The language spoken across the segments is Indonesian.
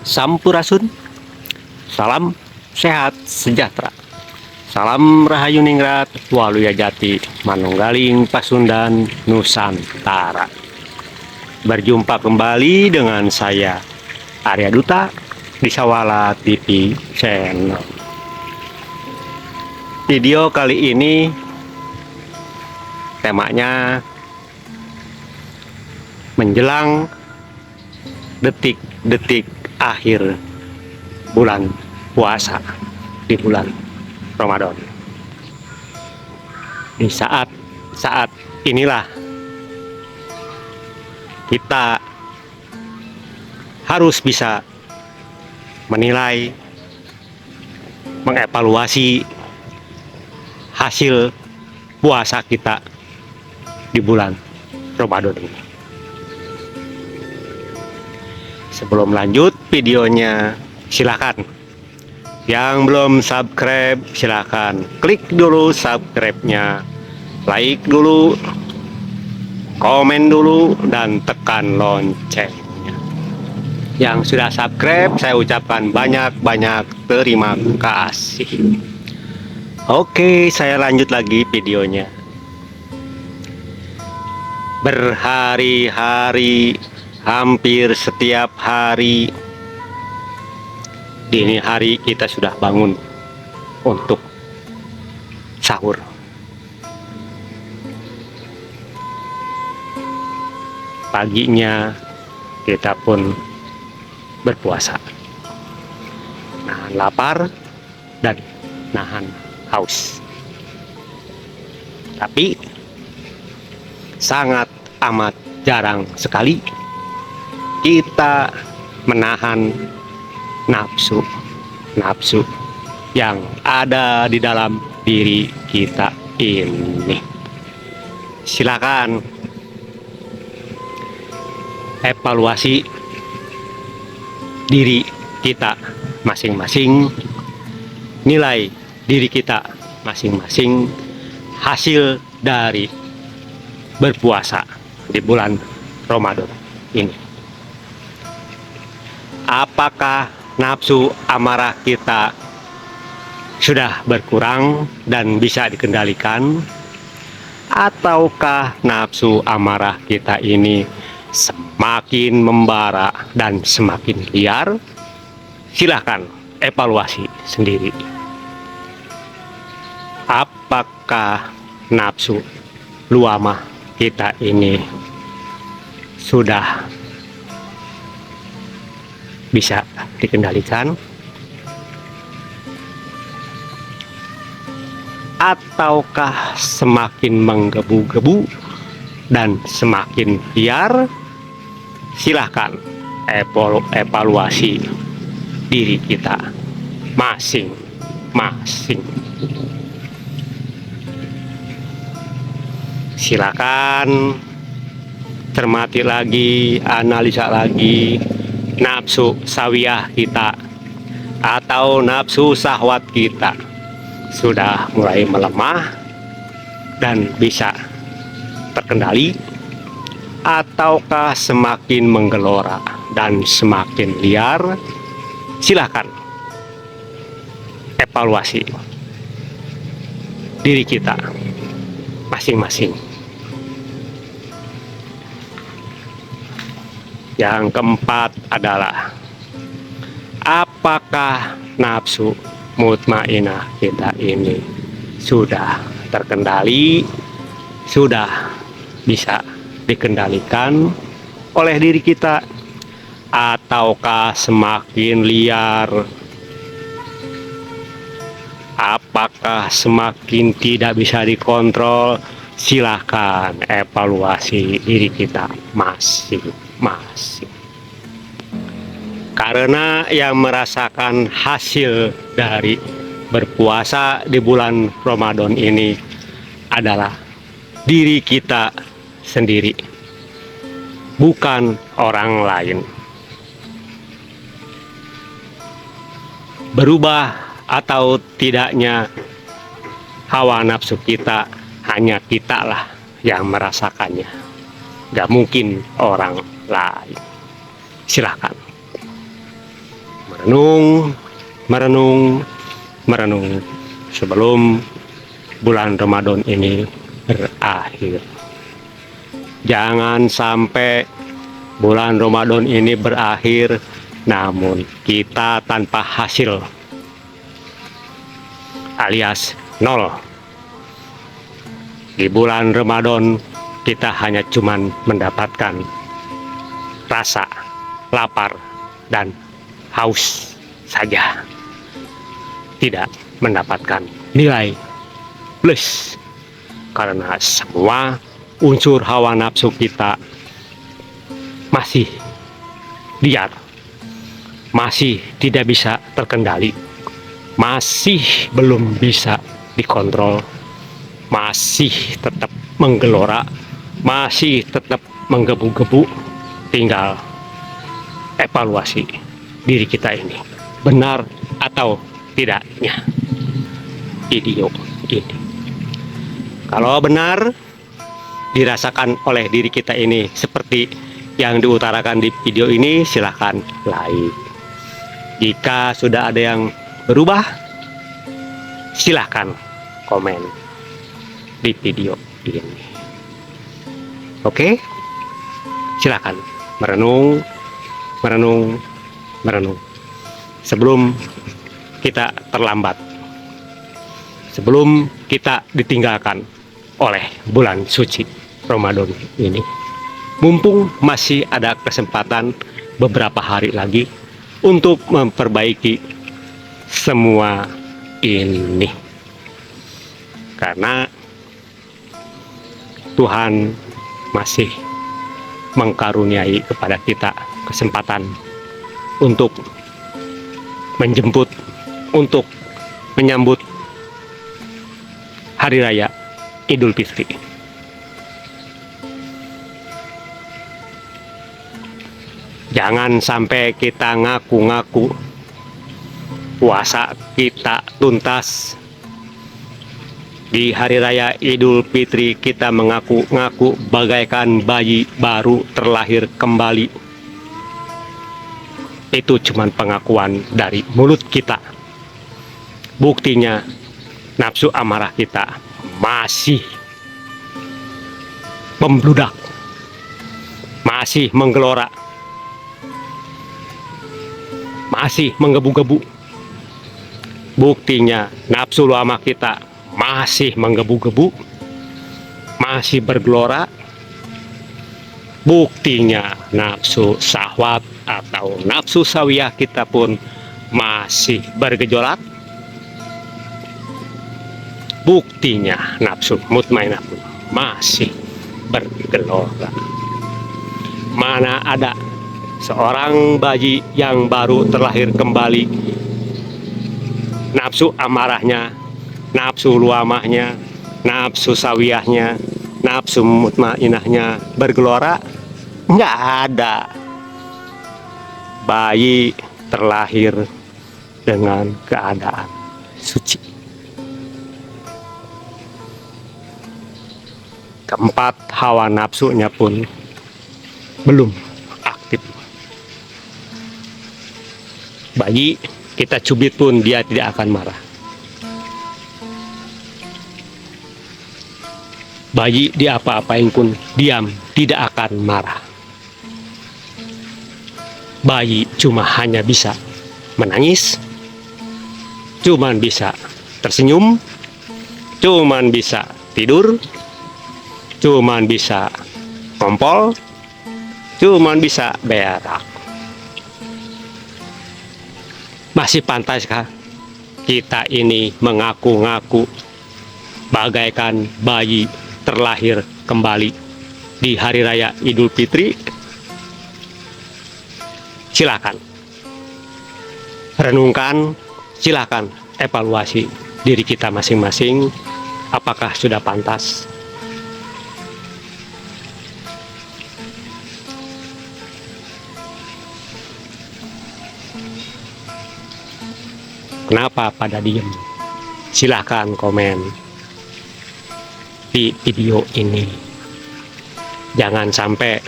Sampurasun, salam sehat sejahtera, salam Rahayu Ningrat, Waluya Jati, Manunggaling Pasundan, Nusantara. Berjumpa kembali dengan saya, Arya Duta, di Sawala TV Channel. Video kali ini temanya menjelang detik-detik akhir bulan puasa di bulan Ramadan. Di saat inilah kita harus bisa menilai, mengevaluasi hasil puasa kita di bulan Ramadan ini. Sebelum lanjut videonya, silakan yang belum subscribe silakan klik dulu subscribe-nya, like dulu, komen dulu, dan tekan loncengnya. Yang sudah subscribe saya ucapkan banyak-banyak terima kasih. Oke, saya lanjut lagi videonya. Berhari-hari, hampir setiap hari, dini hari kita sudah bangun untuk sahur. Paginya kita pun berpuasa, nahan lapar dan nahan haus. Tapi sangat amat jarang sekali kita menahan nafsu yang ada di dalam diri kita ini. Silakan evaluasi diri kita masing-masing, nilai diri kita masing-masing hasil dari berpuasa di bulan Ramadan ini. Apakah nafsu amarah kita sudah berkurang dan bisa dikendalikan, ataukah nafsu amarah kita ini semakin membara dan semakin liar? Silahkan evaluasi sendiri. Apakah nafsu luamah kita ini sudah bisa dikendalikan, ataukah semakin menggebu-gebu dan semakin liar? Silahkan evaluasi diri kita masing-masing. Silakan cermati lagi, analisa lagi nafsu sawiyah kita atau nafsu syahwat kita sudah mulai melemah dan bisa terkendali, ataukah semakin menggelora dan semakin liar? Silahkan evaluasi diri kita masing-masing. Yang keempat adalah, apakah nafsu mutmainah kita ini sudah terkendali, sudah bisa dikendalikan oleh diri kita, ataukah semakin liar? Apakah semakin tidak bisa dikontrol? Silahkan evaluasi diri kita masing-masing. Karena yang merasakan hasil dari berpuasa di bulan Ramadan ini adalah diri kita sendiri, bukan orang lain. Berubah atau tidaknya hawa nafsu kita, hanya kita lah yang merasakannya, gak mungkin orang lain. Silahkan merenung, merenung, merenung sebelum bulan Ramadan ini berakhir. Jangan sampai bulan Ramadan ini berakhir namun kita tanpa hasil, alias nol. Di bulan Ramadan kita hanya cuman mendapatkan rasa lapar dan haus saja, tidak mendapatkan nilai plus, karena semua unsur hawa nafsu kita masih liar, masih tidak bisa terkendali, masih belum bisa dikontrol, masih tetap menggelora, masih tetap menggebu-gebu. Tinggal evaluasi diri kita ini benar atau tidaknya video ini. Kalau benar dirasakan oleh diri kita ini seperti yang diutarakan di video ini, silahkan like. Jika sudah ada yang berubah, silahkan komen di video ini. Oke, silahkan merenung, merenung, merenung sebelum kita terlambat, sebelum kita ditinggalkan oleh bulan suci Ramadan ini. Mumpung masih ada kesempatan beberapa hari lagi untuk memperbaiki semua ini, karena Tuhan masih mengkaruniai kepada kita kesempatan untuk menjemput, untuk menyambut Hari Raya Idul Fitri. Jangan sampai kita ngaku-ngaku puasa kita tuntas, di Hari Raya Idul Fitri kita mengaku-ngaku bagaikan bayi baru terlahir kembali. Itu cuma pengakuan dari mulut kita. Buktinya nafsu amarah kita masih membludak, masih menggelora, masih menggebu-gebu. Buktinya nafsu lama kita masih menggebu-gebu, masih bergelora. Buktinya nafsu syahwat atau nafsu sawiyah kita pun masih bergejolak. Buktinya nafsu mutmainah pun masih bergelora. Mana ada seorang bayi yang baru terlahir kembali, nafsu amarahnya, nafsu luamahnya, nafsu sawiyahnya, nafsu mutmainahnya bergelora? Nggak ada. Bayi terlahir dengan keadaan suci. Keempat, hawa nafsunya pun belum aktif. Bayi kita cubit pun dia tidak akan marah. Bayi diapa-apain pun diam, tidak akan marah. Bayi cuma hanya bisa menangis, cuman bisa tersenyum, cuman bisa tidur, cuman bisa ngompol, cuman bisa berak. Masih pantaskah kita ini mengaku-ngaku bagaikan bayi terlahir kembali di Hari Raya Idul Fitri? Silakan renungkan, silakan evaluasi diri kita masing-masing, apakah sudah pantas. Kenapa pada diem? Silahkan komen di video ini. Jangan sampai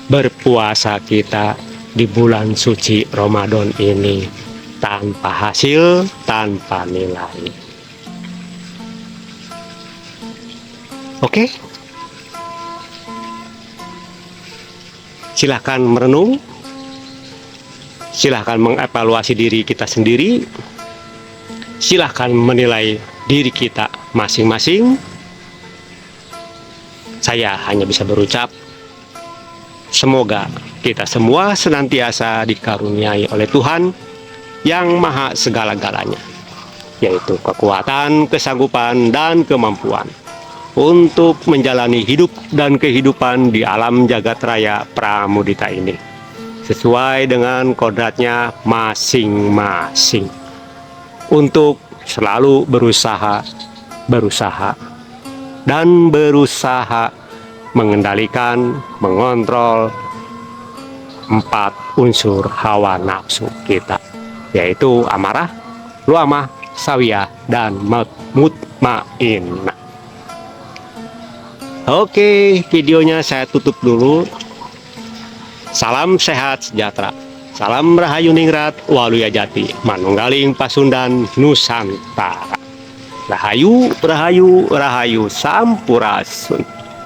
berpikir puasa kita di bulan suci Ramadan ini tanpa hasil, tanpa nilai. Oke? Silahkan merenung, silahkan mengevaluasi diri kita sendiri, silahkan menilai diri kita masing-masing. Saya hanya bisa berucap, semoga kita semua senantiasa dikaruniai oleh Tuhan yang maha segala-galanya, yaitu kekuatan, kesanggupan, dan kemampuan untuk menjalani hidup dan kehidupan di alam jagat raya Pramudita ini, sesuai dengan kodratnya masing-masing, untuk selalu berusaha dan berusaha mengendalikan, mengontrol 4 unsur hawa nafsu kita, yaitu amarah, luamah, sawiyah, dan mutmainnah. Oke, videonya saya tutup dulu. Salam sehat sejahtera, salam rahayu ningrat waluya jati, manunggaling pasundan Nusantara. Rahayu, rahayu, rahayu, sampurasun.